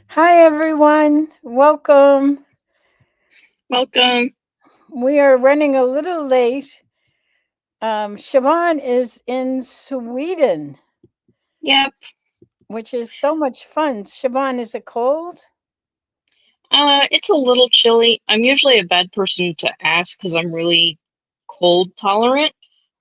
Hi, everyone. Welcome. Welcome. We are running a little late. Siobhan is in Sweden, Yep. which is so much fun. Siobhan, is it cold? It's a little chilly. I'm usually a bad person to ask because I'm really cold tolerant.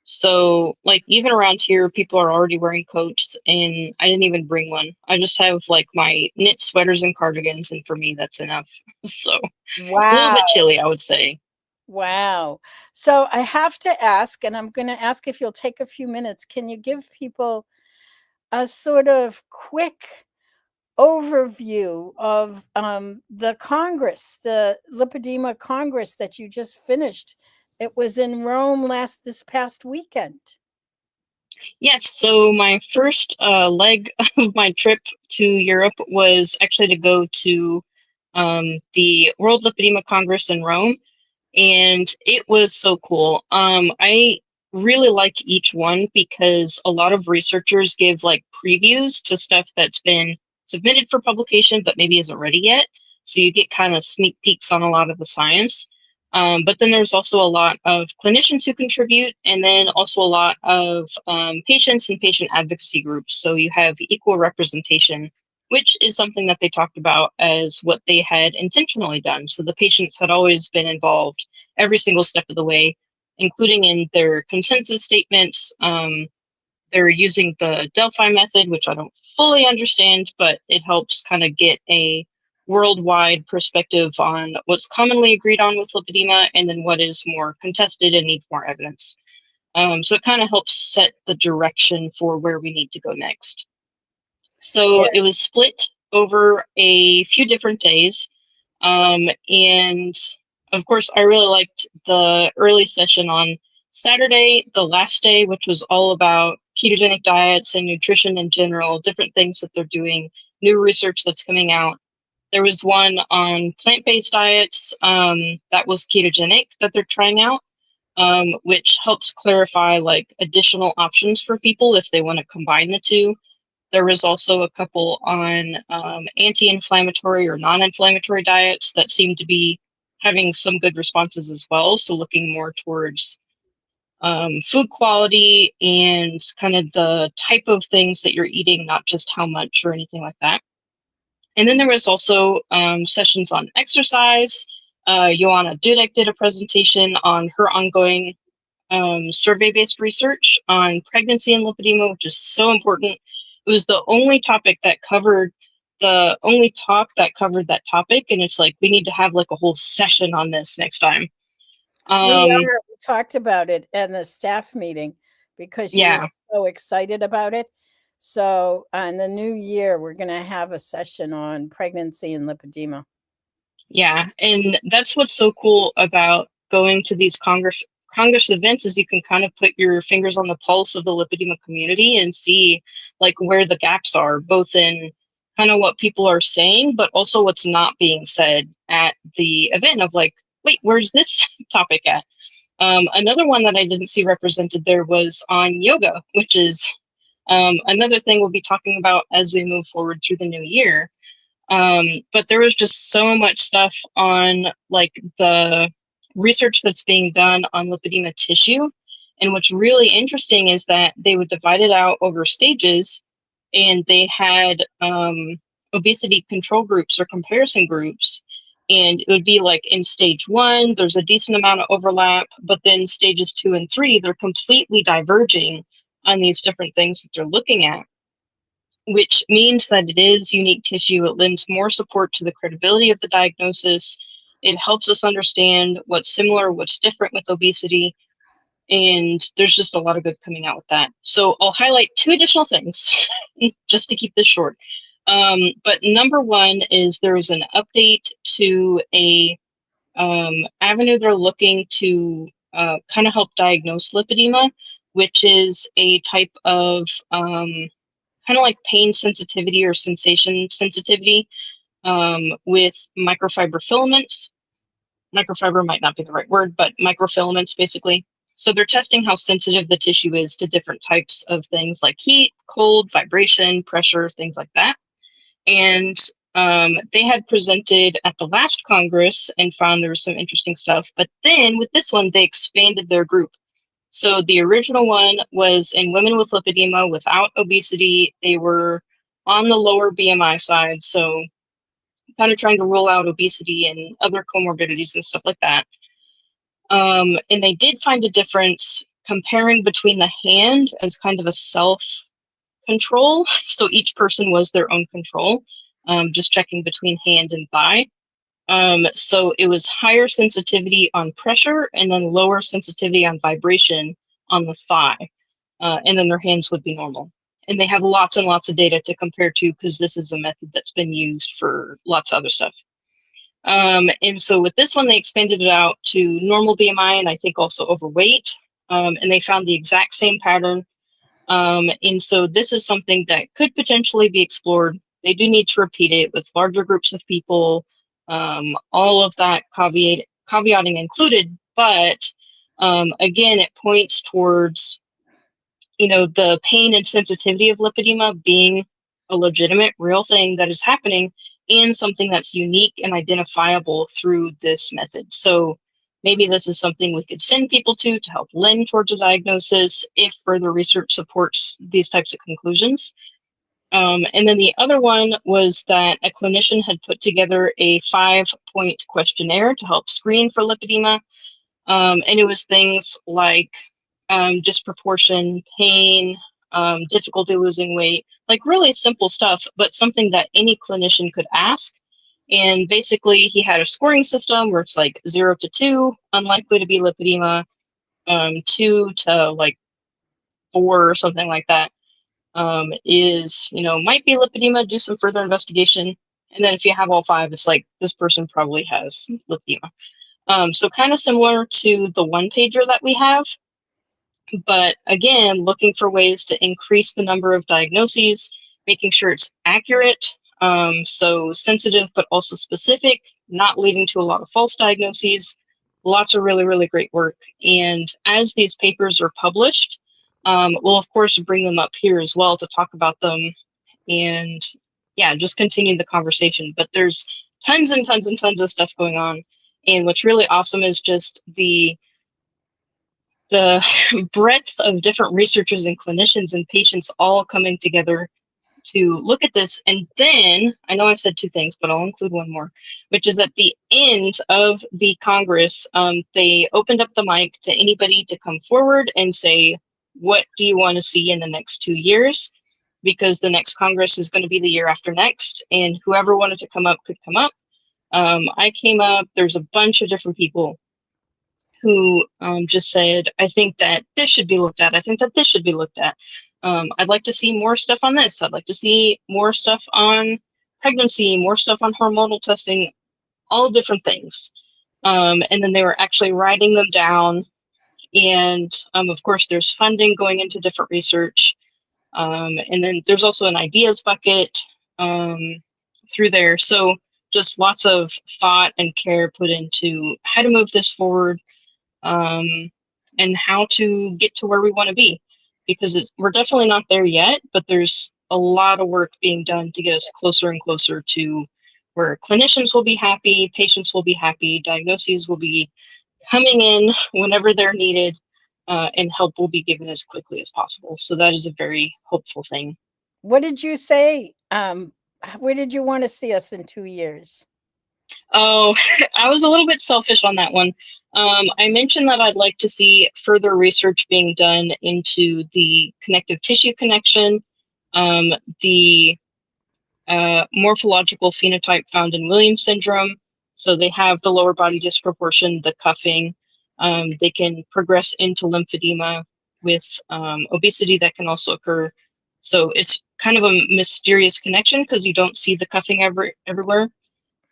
So, like, even around here, people are already wearing coats, and I didn't even bring one. I just have, like, my knit sweaters and cardigans, and for me, that's enough. So, a little bit Wow. chilly, I would say. Wow. So I have to ask, and I'm going to ask if you'll take a few minutes. Can you give people a sort of quick overview of the Congress, the Lipedema Congress that you just finished? It was in Rome this past weekend. Yes, so my first leg of my trip to Europe was actually to go to the World Lipedema Congress in Rome, and it was so cool. I really like each one because a lot of researchers give like previews to stuff that's been submitted for publication but maybe isn't ready yet. So you get kind of sneak peeks on a lot of the science. But then there's also a lot of clinicians who contribute, and then also a lot of patients and patient advocacy groups. So you have equal representation, which is something that they talked about as what they had intentionally done. So the patients had always been involved every single step of the way, including in their consensus statements. They're using the Delphi method, which I don't fully understand, but it helps kind of get a worldwide perspective on what's commonly agreed on with lipedema and then what is more contested and needs more evidence. So it kind of helps set the direction for where we need to go next. So Yeah. it was split over a few different days. And of course, I really liked the early session on Saturday, the last day, which was all about ketogenic diets and nutrition in general, different things that they're doing, new research that's coming out. There was one on plant based diets that was ketogenic that they're trying out, which helps clarify like additional options for people if they want to combine the two. There was also a couple on anti inflammatory or non inflammatory diets that seem to be having some good responses as well. So, looking more towards food quality and kind of the type of things that you're eating, not just how much or anything like that. And then there was also sessions on exercise. Joanna Dudek did a presentation on her ongoing survey-based research on pregnancy and lipedema, which is so important. It was the only topic that covered the only talk that covered that topic, and it's like we need to have like a whole session on this next time. Um, We talked about it in the staff meeting because you were yeah, so excited about it. So, in the new year, we're going to have a session on pregnancy and lipedema. yeah, and that's what's so cool about going to these Congress events is you can kind of put your fingers on the pulse of the lipedema community and see like where the gaps are, both in kind of what people are saying, but also what's not being said at the event of like, wait, where's this topic at? Another one that I didn't see represented there was on yoga, which is another thing we'll be talking about as we move forward through the new year. But there was just so much stuff on like the research that's being done on lipedema tissue. And what's really interesting is that they would divide it out over stages, and they had obesity control groups or comparison groups. And it would be like in stage one, there's a decent amount of overlap, but then stages two and three, they're completely diverging on these different things that they're looking at, which means that it is unique tissue. It lends more support to the credibility of the diagnosis. It helps us understand what's similar, what's different with obesity, and there's just a lot of good coming out with that. So I'll highlight two additional things just to keep this short. But number one is there was an update to a avenue they're looking to kind of help diagnose lipedema, which is a type of kind of like pain sensitivity or sensation sensitivity with microfiber filaments. Microfiber might not be the right word, but microfilaments basically. So they're testing how sensitive the tissue is to different types of things like heat, cold, vibration, pressure, things like that. And They had presented at the last Congress and found there was some interesting stuff. But then with this one, they expanded their group. So the original one was in women with lipedema without obesity. They were on the lower BMI side, so kind of trying to rule out obesity and other comorbidities and stuff like that. And they did find a difference comparing between the hand as kind of a self control. So each person was their own control, just checking between hand and thigh. So it was higher sensitivity on pressure and then lower sensitivity on vibration on the thigh. And then their hands would be normal. And they have lots and lots of data to compare to because this is a method that's been used for lots of other stuff. And so with this one, they expanded it out to normal BMI and I think also overweight. And they found the exact same pattern. And so this is something that could potentially be explored. They do need to repeat it with larger groups of people, all of that caveating included. But again, it points towards the pain and sensitivity of lipedema being a legitimate, real thing that is happening and something that's unique and identifiable through this method. So maybe this is something we could send people to help lend towards a diagnosis if further research supports these types of conclusions. And then the other one was that a clinician had put together a 5-point questionnaire to help screen for lipedema. And it was things like disproportion, pain, difficulty losing weight, like really simple stuff, but something that any clinician could ask. And basically, he had a scoring system where it's like 0 to 2, unlikely to be lipedema, 2 to like 4 or something like that is, might be lipedema, do some further investigation. And then if you have all 5, it's like this person probably has lipedema. So kind of similar to the one pager that we have, but again, looking for ways to increase the number of diagnoses, making sure it's accurate, so sensitive but also specific, not leading to a lot of false diagnoses. Lots of really, really great work. And as these papers are published, we'll of course bring them up here as well to talk about them and yeah, just continue the conversation. But there's tons and tons and tons of stuff going on. And what's really awesome is just the breadth of different researchers and clinicians and patients all coming together to look at this. And then I know I said 2 things, but I'll include one more, which is at the end of the Congress, they opened up the mic to anybody to come forward and say, what do you want to see in the next 2 years? Because the next Congress is going to be the year after next, and whoever wanted to come up could come up. I came up, there's a bunch of different people who just said, I think that this should be looked at. I think that this should be looked at. I'd like to see more stuff on this. I'd like to see more stuff on pregnancy, more stuff on hormonal testing, all different things. And then they were actually writing them down. And of course, there's funding going into different research. And then there's also an ideas bucket through there. So just lots of thought and care put into how to move this forward, and how to get to where we want to be, because we're definitely not there yet, but there's a lot of work being done to get us closer and closer to where clinicians will be happy, patients will be happy, diagnoses will be coming in whenever they're needed, and help will be given as quickly as possible. So that is a very hopeful thing. What did you say? Where did you want to see us in 2 years? Oh, I was a little bit selfish on that one. I mentioned that I'd like to see further research being done into the connective tissue connection, the morphological phenotype found in Williams syndrome. So they have the lower body disproportion, the cuffing. They can progress into lymphedema with obesity that can also occur. So it's kind of a mysterious connection because you don't see the cuffing everywhere.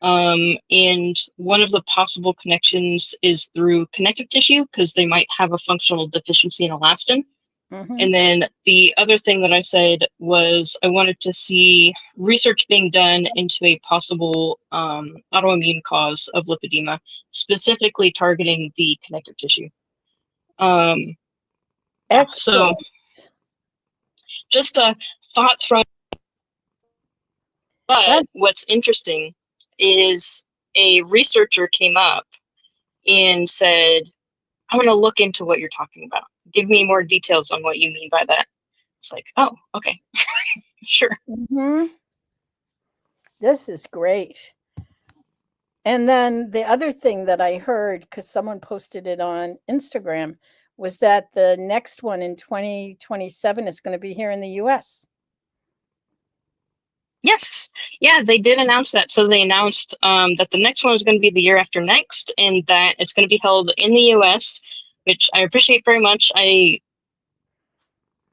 And one of the possible connections is through connective tissue because they might have a functional deficiency in elastin. Mm-hmm. And then the other thing that I said was I wanted to see research being done into a possible autoimmune cause of lipedema, specifically targeting the connective tissue. Yeah, so Excellent. just a thought from But That's what's interesting is a researcher came up and said, I want to look into what you're talking about. Give me more details on what you mean by that. It's like, oh, okay, sure. mhm. This is great. And then the other thing that I heard, because someone posted it on Instagram, was that the next one in 2027 is going to be here in the US. Yes. Yeah, they did announce that. So they announced that the next one is going to be the year after next, and that it's going to be held in the US, which I appreciate very much. I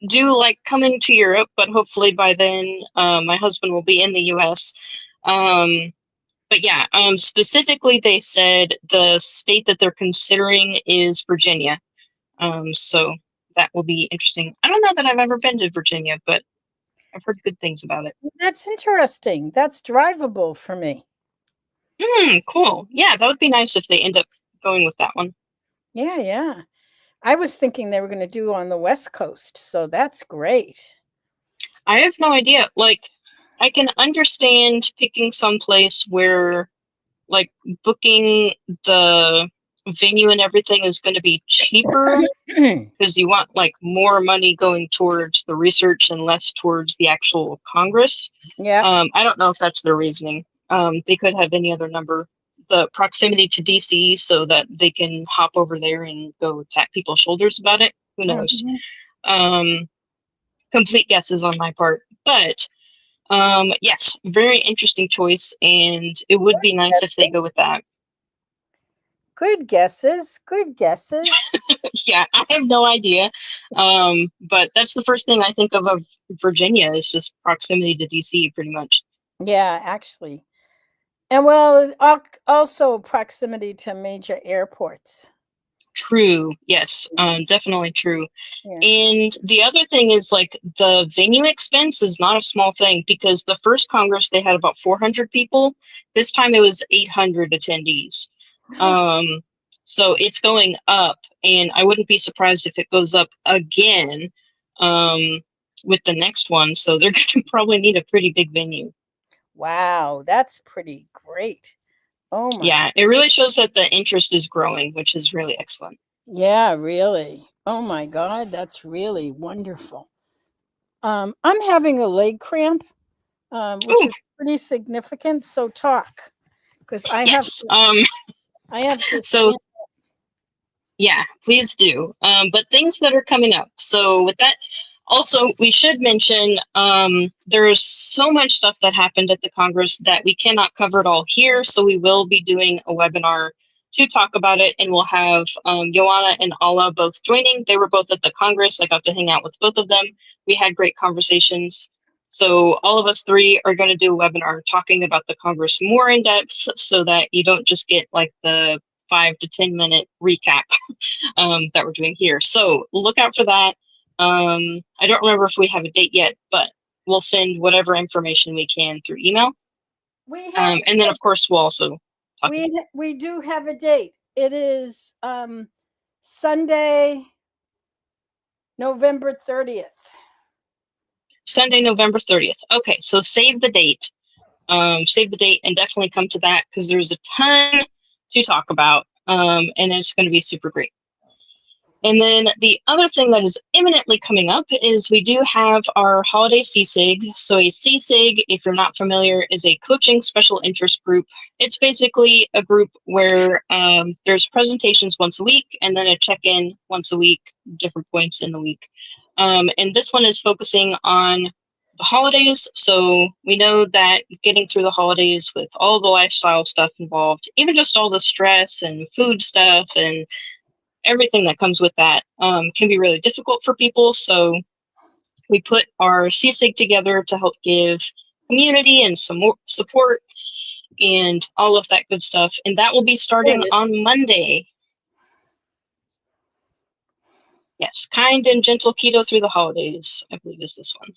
do like coming to Europe, but hopefully by then my husband will be in the US. Um, but yeah, specifically, they said the state that they're considering is Virginia. So that will be interesting. I don't know that I've ever been to Virginia, but I've heard good things about it. That's interesting. That's drivable for me. Cool. Yeah, that would be nice if they end up going with that one. Yeah, yeah. I was thinking they were going to do on the West Coast, so that's great. I have no idea. Like, I can understand picking some place where, like, booking the venue and everything is going to be cheaper because you want, like, more money going towards the research and less towards the actual Congress. Yeah. I don't know if that's their reasoning. They could have any other number. The proximity to DC so that they can hop over there and go tap people's shoulders about it. Who knows? Mhm. Um, Complete guesses on my part. But yes, very interesting choice, and it would be nice if they Guesses. go with that. Good guesses. Good guesses. Yeah, I have no idea. But that's the first thing I think of Virginia is just proximity to DC, pretty much. Yeah, actually. And well, also proximity to major airports. True. Yes, definitely true. Yeah. And the other thing is like the venue expense is not a small thing because the first Congress they had about 400 people. This time it was 800 attendees. Um, so it's going up, and I wouldn't be surprised if it goes up again um, with the next one. So they're going to probably need a pretty big venue. Wow, that's pretty great. Oh my. Yeah, it really shows that the interest is growing, which is really excellent. Yeah, really. Oh my God, that's really wonderful. I'm having a leg cramp, which Ooh, is pretty significant. So talk, because yes. I have to So stand. yeah, please do. But things that are coming up. So with that, also we should mention there's so much stuff that happened at the Congress that we cannot cover it all here. So we will be doing a webinar to talk about it, and we'll have Joanna and Ala both joining. They were both at the Congress. I got to hang out with both of them. We had great conversations. So all of us three are going to do a webinar talking about the Congress more in depth, so that you don't just get like the 5 to 10 minute recap that we're doing here. So look out for that. I don't remember if we have a date yet, but we'll send whatever information we can through email. We have And then, of course, we'll also talk about we do have a date. It is Sunday, November 30th. Sunday, November 30th. Okay, so save the date. Save the date and definitely come to that because there's a ton to talk about, and it's going to be super great. And then the other thing that is imminently coming up is we do have our holiday CSIG. So a CSIG, if you're not familiar, is a coaching special interest group. It's basically a group where there's presentations once a week and then a check-in once a week, different points in the week. And this one is focusing on the holidays. So we know that getting through the holidays with all the lifestyle stuff involved, even just all the stress and food stuff and everything that comes with that can be really difficult for people. So we put our CSIG together to help give community and some more support and all of that good stuff. And that will be starting on Monday. Yes, kind and gentle keto through the holidays, I believe is this one.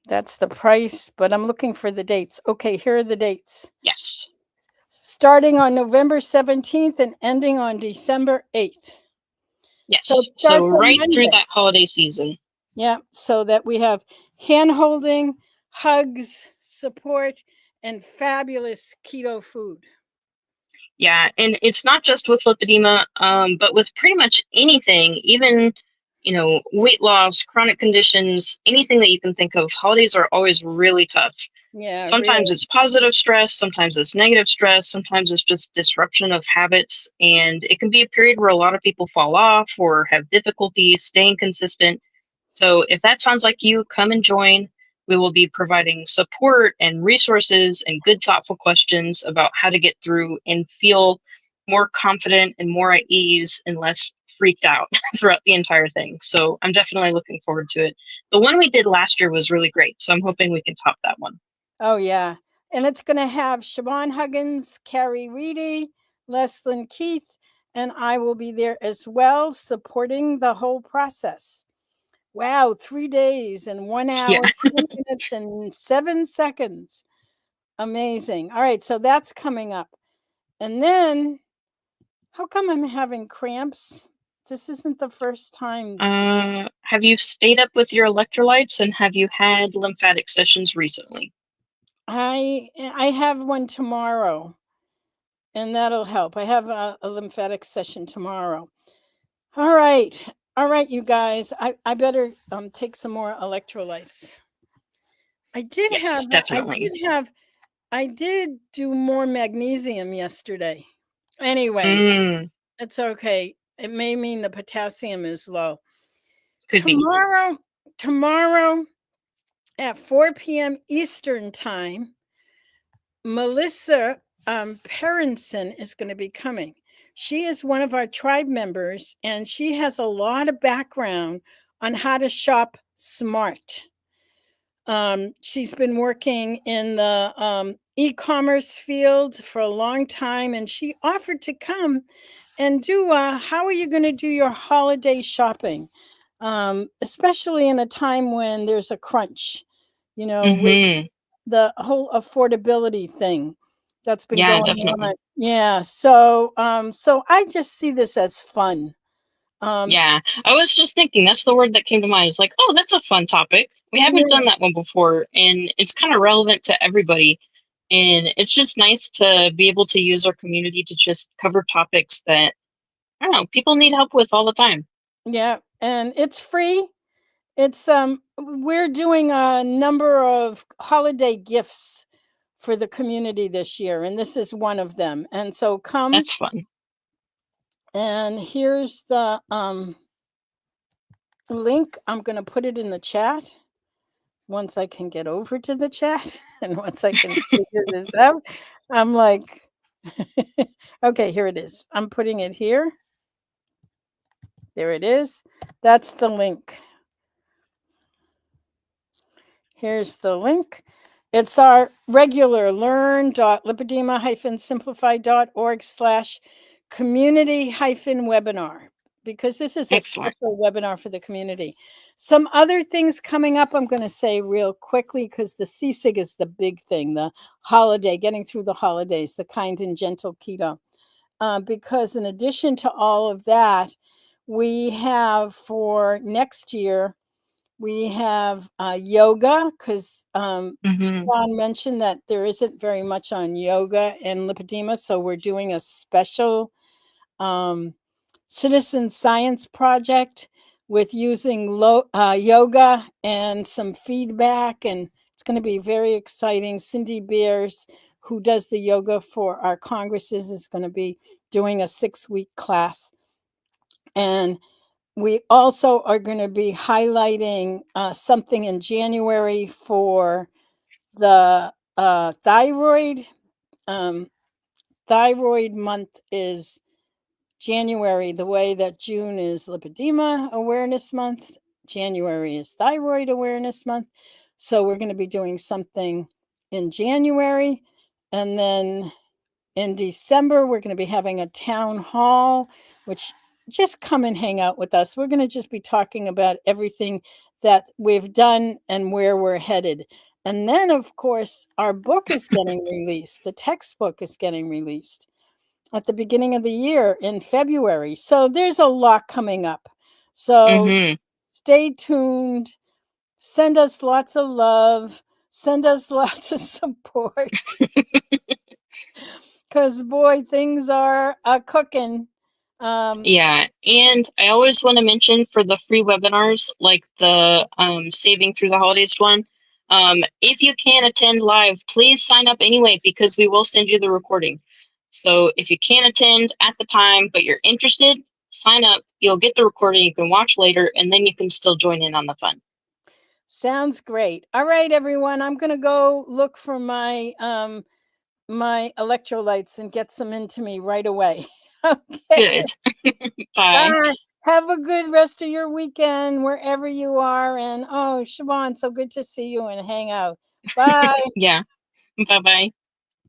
That's the price, but I'm looking for the dates. Okay, here are the dates. Yes. Starting on November 17th and ending on December 8th. Yes. So it So starts on right through Monday. that holiday season. Yeah, so that we have hand holding, hugs, support, and fabulous keto food. Yeah, and it's not just with lipedema, but with pretty much anything, even weight loss, chronic conditions, anything that you can think of. Holidays are always really tough. Yeah, Sometimes really. it's positive stress, sometimes it's negative stress, sometimes it's just disruption of habits, and it can be a period where a lot of people fall off or have difficulty staying consistent. So if that sounds like you, come and join. We will be providing support and resources and good, thoughtful questions about how to get through and feel more confident and more at ease and less freaked out throughout the entire thing. So I'm definitely looking forward to it. The one we did last year was really great. So I'm hoping we can top that one. Oh, yeah. And it's going to have Siobhan Huggins, Carrie Reedy, Leslyn Keith, and I will be there as well, supporting the whole process. Wow, 3 days and one Yeah. hour, 10 minutes, and 7 seconds. Amazing. All right, so that's coming up. And then, how come I'm having cramps? This isn't the first time. Have you stayed up with your electrolytes and have you had lymphatic sessions recently? I have one tomorrow, and that'll help. I have a lymphatic session tomorrow. All right. All right, you guys. I better take some more electrolytes. I did have Yes, I definitely. did have I did do more magnesium yesterday. Anyway, Mm, it's okay. It may mean the potassium is low. could be. Tomorrow, tomorrow at 4 p.m. Eastern time, Melissa Perrinson is going to be coming. She is one of our tribe members, and she has a lot of background on how to shop smart. She's been working in the e-commerce field for a long time, and she offered to come and do how are you going to do your holiday shopping, especially in a time when there's a crunch, with Mm-hmm. the whole affordability thing that's been Yeah, going on. definitely. Yeah, so I just see this as fun. Um, Yeah. I was just thinking that's the word that came to mind. It's like, oh, that's a fun topic. We haven't yeah, done that one before, and it's kind of relevant to everybody. And it's just nice to be able to use our community to just cover topics that, I don't know, people need help with all the time. yeah, and it's free. It's we're doing a number of holiday gifts for the community this year, and this is one of them. And so come, That's fun. and here's the link. I'm going to put it in the chat once I can get over to the chat and once I can figure this out. I'm like, okay, here it is. I'm putting it here. There it is. That's the link. Here's the link. It's our regular learn.lipedema-simplified.org/community-webinar, because this is a Excellent. special webinar for the community. Some other things coming up, I'm going to say real quickly, because the CSIG is the big thing, the holiday, getting through the holidays, the kind and gentle keto. Because in addition to all of that, we have for next year, we have yoga, because Mm-hmm. Sean mentioned that there isn't very much on yoga and lipedema. So we're doing a special um, citizen science project with using yoga and some feedback. And it's going to be very exciting. Cindy Beers, who does the yoga for our congresses, is going to be doing a 6-week class. And we also are going to be highlighting something in January for the thyroid. Um, Thyroid month is January, the way that June is lipedema awareness month. January is thyroid awareness month. So we're going to be doing something in January. And then in December, we're going to be having a town hall, which just come and hang out with us. We're going to just be talking about everything that we've done and where we're headed. And then, of course, our book is getting released. The textbook is getting released at the beginning of the year in February. So there's a lot coming up. So Mm-hmm. stay tuned. Send us lots of love. Send us lots of support. Because, boy, things are cooking. Yeah, and I always want to mention for the free webinars, like the saving through the holidays one, if you can't attend live, please sign up anyway because we will send you the recording. So if you can't attend at the time but you're interested, sign up. You'll get the recording. You can watch later, and then you can still join in on the fun. Sounds great. All right, everyone. I'm going to go look for my electrolytes and get some into me right away. Okay. Good. Bye. Bye. Have a good rest of your weekend wherever you are. And oh, Siobhan, so good to see you and hang out. Bye. Yeah. Bye bye.